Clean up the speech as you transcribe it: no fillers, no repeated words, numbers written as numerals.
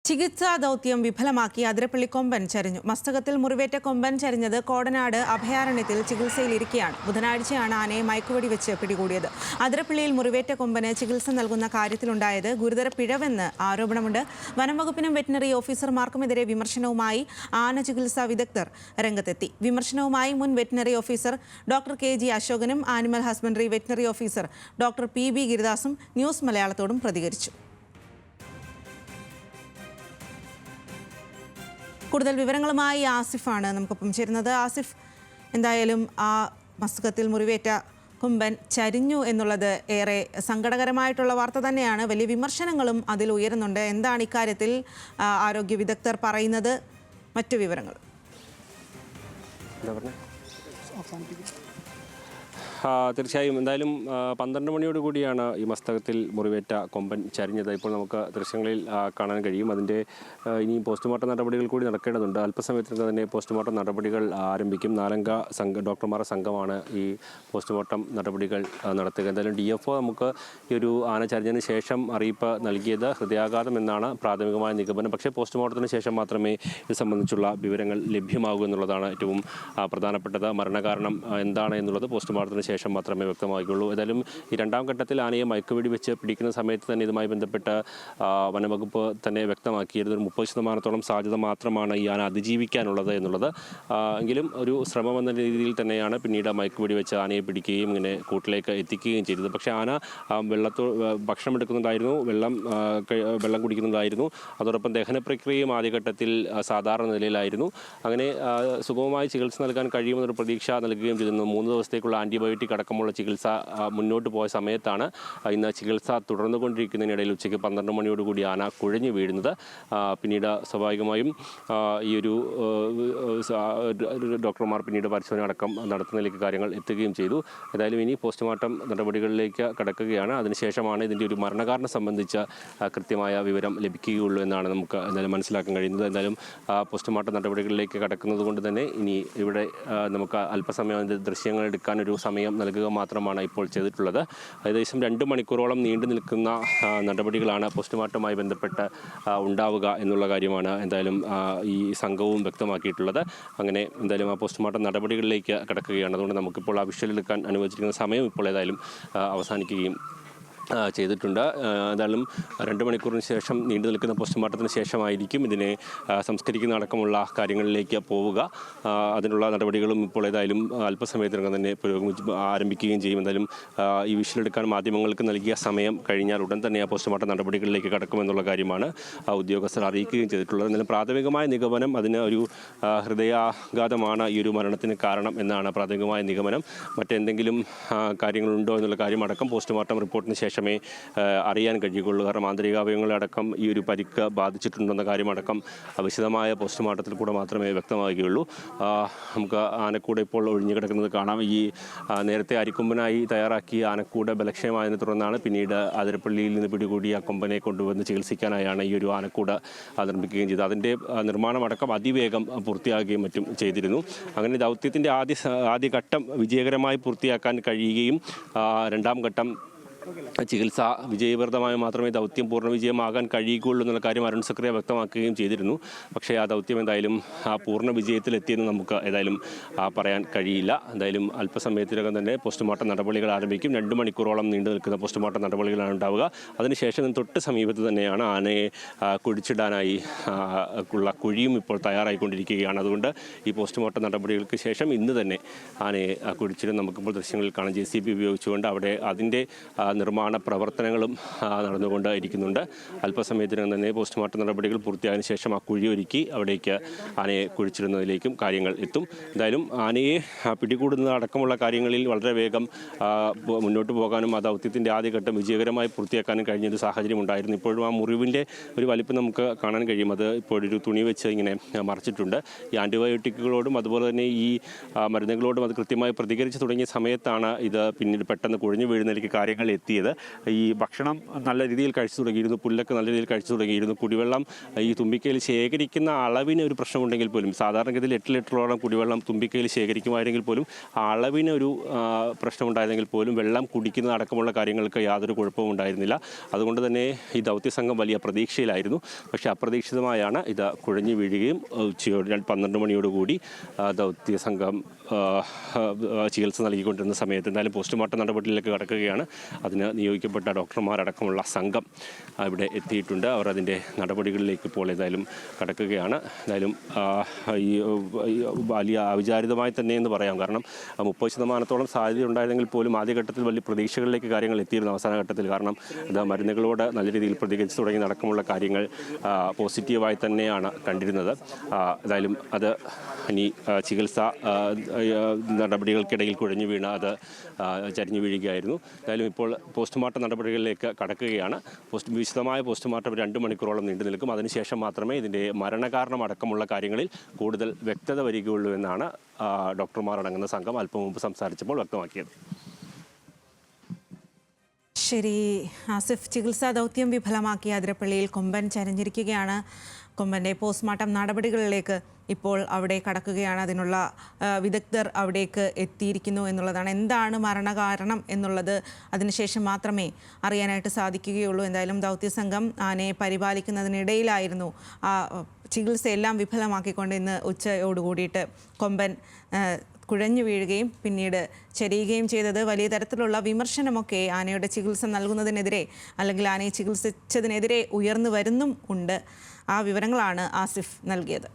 ചികിത്സാ ദൗത്യം വിഫലമാക്കി അതിരപ്പള്ളി കൊമ്പൻ ചരിഞ്ഞു. മസ്തകത്തിൽ മുറിവേറ്റ കൊമ്പൻ ചരിഞ്ഞത് കോടനാട് അഭയാരണ്യത്തിൽ ചികിത്സയിലിരിക്കെയാണ്. ബുധനാഴ്ചയാണ് ആനയെ മയക്കുവെടി വെച്ച് പിടികൂടിയത്. അതിരപ്പള്ളിയിൽ മുറിവേറ്റ കൊമ്പന് ചികിത്സ നൽകുന്ന കാര്യത്തിലുണ്ടായത് ഗുരുതര പിഴവെന്ന് ആരോപണമുണ്ട്. വനംവകുപ്പിനും വെറ്റിനറി ഓഫീസർമാർക്കുമെതിരെ വിമർശനവുമായി ആന ചികിത്സാ വിദഗ്ധർ രംഗത്തെത്തി. വിമർശനവുമായി മുൻ വെറ്റിനറി ഓഫീസർ ഡോക്ടർ KG അശോകനും animal husbandry veterinary officer doctor PB ഗിരിദാസും ന്യൂസ് മലയാളത്തോടും പ്രതികരിച്ചു. കൂടുതൽ വിവരങ്ങളുമായി ആസിഫാണ് നമുക്കൊപ്പം ചേരുന്നത്. ആസിഫ്, എന്തായാലും ആ മസ്തകത്തിൽ മുറിവേറ്റ കൊമ്പൻ ചരിഞ്ഞു എന്നുള്ളത് ഏറെ സങ്കടകരമായിട്ടുള്ള വാർത്ത തന്നെയാണ്. വലിയ വിമർശനങ്ങളും അതിൽ ഉയരുന്നുണ്ട്. എന്താണ് ഇക്കാര്യത്തിൽ ആരോഗ്യ വിദഗ്ധർ പറയുന്നത്? മറ്റു വിവരങ്ങൾ തീർച്ചയായും എന്തായാലും 12 മണിയോട് കൂടിയാണ് ഈ മസ്തകത്തിൽ മുറിവേറ്റ കൊമ്പൻ ചരിഞ്ഞത്. ഇപ്പോൾ നമുക്ക് ദൃശ്യങ്ങളിൽ കാണാൻ കഴിയും. അതിൻ്റെ ഇനി പോസ്റ്റ്മോർട്ടം നടപടികൾ കൂടി നടക്കേണ്ടതുണ്ട്. അല്പസമയത്തിന് തന്നെ പോസ്റ്റ്മോർട്ടം നടപടികൾ ആരംഭിക്കും. 4 ഡോക്ടർമാരുടെ സംഘമാണ് ഈ പോസ്റ്റ്മോർട്ടം നടപടികൾ നടത്തുക. എന്തായാലും DFO നമുക്ക് ഈ ഒരു ആന ചരിഞ്ഞതിന് ശേഷം അറിയിപ്പ് നൽകിയത് ഹൃദയാഘാതം എന്നാണ് പ്രാഥമികമായ നിഗമനം. പക്ഷേ പോസ്റ്റ്മോർട്ടത്തിന് ശേഷം മാത്രമേ ഇത് സംബന്ധിച്ചുള്ള വിവരങ്ങൾ ലഭ്യമാകൂ എന്നുള്ളതാണ് ഏറ്റവും പ്രധാനപ്പെട്ടത്. മരണകാരണം എന്താണ് എന്നുള്ളത് പോസ്റ്റ്മോർട്ടത്തിന് ശേഷം മാത്രമേ വ്യക്തമാകുകയുള്ളൂ. ഏതായാലും ഈ 2ാം ഘട്ടത്തിൽ ആനയെ മയക്കുവെടി വെച്ച് പിടിക്കുന്ന സമയത്ത് തന്നെ ഇതുമായി ബന്ധപ്പെട്ട് വനംവകുപ്പ് തന്നെ വ്യക്തമാക്കിയത് ഒരു 30% സാധ്യത മാത്രമാണ് ഈ ആന അതിജീവിക്കാനുള്ളത് എന്നുള്ളത്. എങ്കിലും ഒരു ശ്രമം എന്ന രീതിയിൽ തന്നെയാണ് പിന്നീട് മയക്കുവെടി വെച്ച് ആനയെ പിടിക്കുകയും ഇങ്ങനെ കൂട്ടിലേക്ക് എത്തിക്കുകയും ചെയ്തത്. പക്ഷേ ആന ഭക്ഷണം എടുക്കുന്നുണ്ടായിരുന്നു, വെള്ളം കുടിക്കുന്നുണ്ടായിരുന്നു. അതോടൊപ്പം ദഹന പ്രക്രിയയും ആദ്യഘട്ടത്തിൽ സാധാരണ നിലയിലായിരുന്നു. അങ്ങനെ സുഗമമായി ചികിത്സ നൽകാൻ കഴിയുമെന്നൊരു പ്രതീക്ഷ നൽകുകയും ചെയ്തിരുന്നു. 3 ദിവസത്തേക്കുള്ള ആൻറ്റിബയോട്ടിക് അടക്കമുള്ള ചികിത്സ മുന്നോട്ട് പോയ സമയത്താണ് ഇന്ന് ചികിത്സ തുടർന്നുകൊണ്ടിരിക്കുന്നതിനിടയിൽ ഉച്ചയ്ക്ക് 12 മണിയോടുകൂടി ആന കുഴഞ്ഞു വീഴുന്നത്. പിന്നീട് സ്വാഭാവികമായും ഈ ഒരു ഡോക്ടർമാർ പിന്നീട് പരിശോധന അടക്കം നടത്തുന്നതിലേക്ക് കാര്യങ്ങൾ എത്തുകയും ചെയ്തു. ഏതായാലും ഇനി പോസ്റ്റ്മോർട്ടം നടപടികളിലേക്ക് കടക്കുകയാണ്. അതിനുശേഷമാണ് ഇതിൻ്റെ ഒരു മരണകാരണം സംബന്ധിച്ച കൃത്യമായ വിവരം ലഭിക്കുകയുള്ളൂ എന്നാണ് നമുക്ക് എന്തായാലും മനസ്സിലാക്കാൻ കഴിയുന്നത്. എന്തായാലും പോസ്റ്റ്മോർട്ടം നടപടികളിലേക്ക് കടക്കുന്നത് കൊണ്ട് തന്നെ ഇനി ഇവിടെ നമുക്ക് അല്പസമയം അതിൻ്റെ ദൃശ്യങ്ങൾ എടുക്കാനൊരു സമയം നൽകുക മാത്രമാണ് ഇപ്പോൾ ചെയ്തിട്ടുള്ളത്. ഏകദേശം 2 മണിക്കൂറോളം നീണ്ടു നിൽക്കുന്ന നടപടികളാണ് പോസ്റ്റ്മോർട്ടവുമായി ബന്ധപ്പെട്ട് ഉണ്ടാവുക എന്നുള്ള കാര്യമാണ് എന്തായാലും ഈ സംഘവും വ്യക്തമാക്കിയിട്ടുള്ളത്. അങ്ങനെ എന്തായാലും ആ പോസ്റ്റ്മോർട്ടം നടപടികളിലേക്ക് കടക്കുകയാണ്. അതുകൊണ്ട് നമുക്കിപ്പോൾ ആ വിഷ്വൽ എടുക്കാൻ അനുവദിച്ചിരിക്കുന്ന സമയം ഇപ്പോൾ ഏതായാലും അവസാനിക്കുകയും ചെയ്തിട്ടുണ്ട്. എന്തായാലും 2 മണിക്കൂറിന് ശേഷം നീണ്ടു നിൽക്കുന്ന പോസ്റ്റ്മോർട്ടത്തിന് ശേഷമായിരിക്കും ഇതിനെ സംസ്കരിക്കുന്ന അടക്കമുള്ള കാര്യങ്ങളിലേക്ക് പോവുക. അതിനുള്ള നടപടികളും ഇപ്പോൾ ഏതായാലും അല്പസമയത്തിനകം തന്നെ ആരംഭിക്കുകയും ചെയ്യും. എന്തായാലും ഈ വിഷ്വലെടുക്കാൻ മാധ്യമങ്ങൾക്ക് നൽകിയ സമയം കഴിഞ്ഞാൽ ഉടൻ തന്നെ ആ പോസ്റ്റ്മോർട്ടം നടപടികളിലേക്ക് കടക്കുമെന്നുള്ള കാര്യമാണ് ഉദ്യോഗസ്ഥർ അറിയിക്കുകയും ചെയ്തിട്ടുള്ളത്. എന്നാലും പ്രാഥമികമായ നിഗമനം അതിന് ഒരു ഹൃദയാഘാതമാണ് ഈ ഒരു മരണത്തിന് കാരണം എന്നാണ് പ്രാഥമികമായ നിഗമനം. മറ്റെന്തെങ്കിലും കാര്യങ്ങളുണ്ടോ എന്നുള്ള കാര്യമടക്കം പോസ്റ്റ്മോർട്ടം റിപ്പോർട്ടിന് ശേഷം അറിയാൻ കഴിയുകയുള്ളൂ. കാരണം ആന്തരികാവയവങ്ങളടക്കം ഈ ഒരു പരിക്ക് ബാധിച്ചിട്ടുണ്ടെന്ന കാര്യമടക്കം വിശദമായ പോസ്റ്റ്മോർട്ടത്തിൽ കൂടെ മാത്രമേ വ്യക്തമാകുകയുള്ളൂ. നമുക്ക് ആനക്കൂട് ഇപ്പോൾ ഒഴിഞ്ഞു കിടക്കുന്നത് കാണാം. ഈ നേരത്തെ അരിക്കൊമ്പനായി തയ്യാറാക്കിയ ആനക്കൂട് ബലക്ഷയമായതിനെ തുടർന്നാണ് പിന്നീട് അതിരപ്പള്ളിയിൽ നിന്ന് പിടികൂടിയ കൊമ്പനെ കൊണ്ടുവന്ന് ചികിത്സിക്കാനായാണ് ഈ ഒരു ആനക്കൂട് നിർമ്മിക്കുകയും ചെയ്തത്. അതിൻ്റെ നിർമ്മാണമടക്കം അതിവേഗം പൂർത്തിയാകുകയും മറ്റും ചെയ്തിരുന്നു. അങ്ങനെ ദൗത്യത്തിൻ്റെ ആദ്യഘട്ടം വിജയകരമായി പൂർത്തിയാക്കാൻ കഴിയുകയും 2ാം ഘട്ടം ചികിത്സ വിജയപ്രദമായി മാത്രമേ ദൗത്യം പൂർണ്ണ വിജയമാകാൻ കഴിയുകയുള്ളൂ എന്നുള്ള കാര്യം അരുൺ സക്രിയ വ്യക്തമാക്കുകയും ചെയ്തിരുന്നു. പക്ഷേ ആ ദൗത്യം എന്തായാലും പൂർണ്ണ വിജയത്തിലെത്തിയെന്ന് നമുക്ക് ഏതായാലും പറയാൻ കഴിയില്ല. എന്തായാലും അല്പസമയത്തിനകം തന്നെ പോസ്റ്റ്മോർട്ടം നടപടികൾ ആരംഭിക്കും. 2 മണിക്കൂറോളം നീണ്ടു നിൽക്കുന്ന പോസ്റ്റ്മോർട്ടം നടപടികളാണ് ഉണ്ടാവുക. അതിനുശേഷം തൊട്ട് സമീപത്ത് തന്നെയാണ് ആനയെ കുഴിച്ചിടാനായി ഉള്ള കുഴിയും ഇപ്പോൾ തയ്യാറായിക്കൊണ്ടിരിക്കുകയാണ്. അതുകൊണ്ട് ഈ പോസ്റ്റ്മോർട്ടം നടപടികൾക്ക് ശേഷം ഇന്ന് തന്നെ ആനയെ കുഴിച്ചിടും. നമുക്കിപ്പോൾ ദൃശ്യങ്ങളിൽ കാണാം. JCB ഉപയോഗിച്ചുകൊണ്ട് അവിടെ അതിൻ്റെ നിർമ്മാണ പ്രവർത്തനങ്ങളും നടന്നുകൊണ്ട് ഇരിക്കുന്നുണ്ട്. അല്പസമയത്തിനകം തന്നെ പോസ്റ്റ്മോർട്ടം നടപടികൾ പൂർത്തിയായതിനു ശേഷം ആ കുഴി ഒരുക്കി അവിടേക്ക് ആനയെ കുഴിച്ചിടുന്നതിലേക്കും കാര്യങ്ങൾ എത്തും. എന്തായാലും ആനയെ പിടികൂടുന്ന അടക്കമുള്ള കാര്യങ്ങളിൽ വളരെ വേഗം മുന്നോട്ട് പോകാനും ആ ദൗത്യത്തിൻ്റെ ആദ്യഘട്ടം വിജയകരമായി പൂർത്തിയാക്കാനും കഴിഞ്ഞൊരു സാഹചര്യം ഉണ്ടായിരുന്നു. ഇപ്പോഴും ആ മുറിവിൻ്റെ ഒരു വലിപ്പം നമുക്ക് കാണാൻ കഴിയും. അത് ഇപ്പോഴൊരു തുണി വെച്ച് ഇങ്ങനെ മറച്ചിട്ടുണ്ട്. ഈ ആൻറ്റിബയോട്ടിക്കുകളോടും അതുപോലെ തന്നെ ഈ മരുന്നുകളോടും അത് കൃത്യമായി പ്രതികരിച്ച് തുടങ്ങിയ സമയത്താണ് ഇത് പിന്നീട് പെട്ടെന്ന് കുഴഞ്ഞു വീഴുന്നതിലേക്ക് കാര്യങ്ങൾ എത്തിയത്. ഈ ഭക്ഷണം നല്ല രീതിയിൽ കഴിച്ചു തുടങ്ങിയിരുന്നു, പുല്ലൊക്കെ നല്ല രീതിയിൽ കഴിച്ചു തുടങ്ങിയിരുന്നു. കുടിവെള്ളം ഈ തുമ്പിക്കയിൽ ശേഖരിക്കുന്ന അളവിന് ഒരു പ്രശ്നമുണ്ടെങ്കിൽ പോലും, സാധാരണഗതിയിൽ 8 ലിറ്ററോളം കുടിവെള്ളം തുമ്പിക്കയിൽ ശേഖരിക്കുമായിരുന്നെങ്കിൽ പോലും അളവിനൊരു പ്രശ്നമുണ്ടായിരുന്നെങ്കിൽ പോലും വെള്ളം കുടിക്കുന്നത് അടക്കമുള്ള കാര്യങ്ങൾക്ക് യാതൊരു കുഴപ്പവും ഉണ്ടായിരുന്നില്ല. അതുകൊണ്ട് തന്നെ ഈ ദൗത്യസംഘം വലിയ പ്രതീക്ഷയിലായിരുന്നു. പക്ഷേ അപ്രതീക്ഷിതമായാണ് ഇത് കുഴഞ്ഞു വീഴുകയും ഉച്ചയോടെ 12 മണിയോടുകൂടി ദൗത്യസംഘം ചികിത്സ നൽകിക്കൊണ്ടിരുന്ന സമയത്ത് എന്തായാലും പോസ്റ്റ്മോർട്ടം നടപടിയിലേക്ക് കടക്കുകയാണ്. അതിന് നിയോഗിക്കപ്പെട്ട ഡോക്ടർമാരടക്കമുള്ള സംഘം ഇവിടെ എത്തിയിട്ടുണ്ട്. അവർ അതിൻ്റെ നടപടികളിലേക്ക് ഇപ്പോൾ ഏതായാലും കടക്കുകയാണ്. എന്തായാലും ഈ വലിയ അവിചാരിതമായി തന്നെ എന്ന് പറയാം. കാരണം 30% സാധ്യത ഉണ്ടായിരുന്നെങ്കിൽ പോലും ആദ്യഘട്ടത്തിൽ വലിയ പ്രതീക്ഷകളിലേക്ക് കാര്യങ്ങൾ എത്തിയിരുന്നു അവസാന ഘട്ടത്തിൽ. കാരണം ഇത് മരുന്നുകളോട് നല്ല രീതിയിൽ പ്രതികരിച്ച് തുടങ്ങി നടക്കമുള്ള കാര്യങ്ങൾ പോസിറ്റീവായി തന്നെയാണ് കണ്ടിരുന്നത്. ഏതായാലും അത് ഇനി ചികിത്സ നടപടികൾക്കിടയിൽ കുഴഞ്ഞു വീണ് അത് ചരിഞ്ഞു വീഴുകയായിരുന്നു. എന്തായാലും ഇപ്പോൾ പോസ്റ്റ്മോർട്ടം നടപടികളിലേക്ക് കടക്കുകയാണ്. വിശദമായ പോസ്റ്റ്മോർട്ടം 2 മണിക്കൂറോളം നീണ്ടു നിൽക്കും. അതിനുശേഷം മാത്രമേ ഇതിൻ്റെ മരണകാരണം അടക്കമുള്ള കാര്യങ്ങളിൽ കൂടുതൽ വ്യക്തത വരികയുള്ളൂ എന്നാണ് ഡോക്ടർമാർ അടങ്ങുന്ന സംഘം അല്പം മുമ്പ് സംസാരിച്ചപ്പോൾ വ്യക്തമാക്കിയത്. ശരി ആസിഫ്, ചികിത്സാ ദൗത്യം വിഫലമാക്കി അതിരപ്പള്ളിയിൽ കൊമ്പൻ ചരിഞ്ഞിരിക്കുകയാണ്. കൊമ്പൻ്റെ പോസ്റ്റ്മോർട്ടം നടപടികളിലേക്ക് ഇപ്പോൾ അവിടെ കടക്കുകയാണ്. അതിനുള്ള വിദഗ്ധർ അവിടേക്ക് എത്തിയിരിക്കുന്നു എന്നുള്ളതാണ്. എന്താണ് മരണകാരണം എന്നുള്ളത് അതിനുശേഷം മാത്രമേ അറിയാനായിട്ട് സാധിക്കുകയുള്ളൂ. എന്തായാലും ദൗത്യസംഘം ആനയെ പരിപാലിക്കുന്നതിനിടയിലായിരുന്നു ആ ചികിത്സയെല്ലാം വിഫലമാക്കിക്കൊണ്ട് ഇന്ന് ഉച്ചയോടുകൂടിയിട്ട് കൊമ്പൻ കുഴഞ്ഞു വീഴുകയും പിന്നീട് ചരിയുകയും ചെയ്തത്. വലിയ തരത്തിലുള്ള വിമർശനമൊക്കെ ആനയുടെ ചികിത്സ നൽകുന്നതിനെതിരെ അല്ലെങ്കിൽ ആനയെ ചികിത്സിച്ചതിനെതിരെ ഉയർന്നു വരുന്നും ഉണ്ട്. ആ വിവരങ്ങളാണ് ആസിഫ് നൽകിയത്.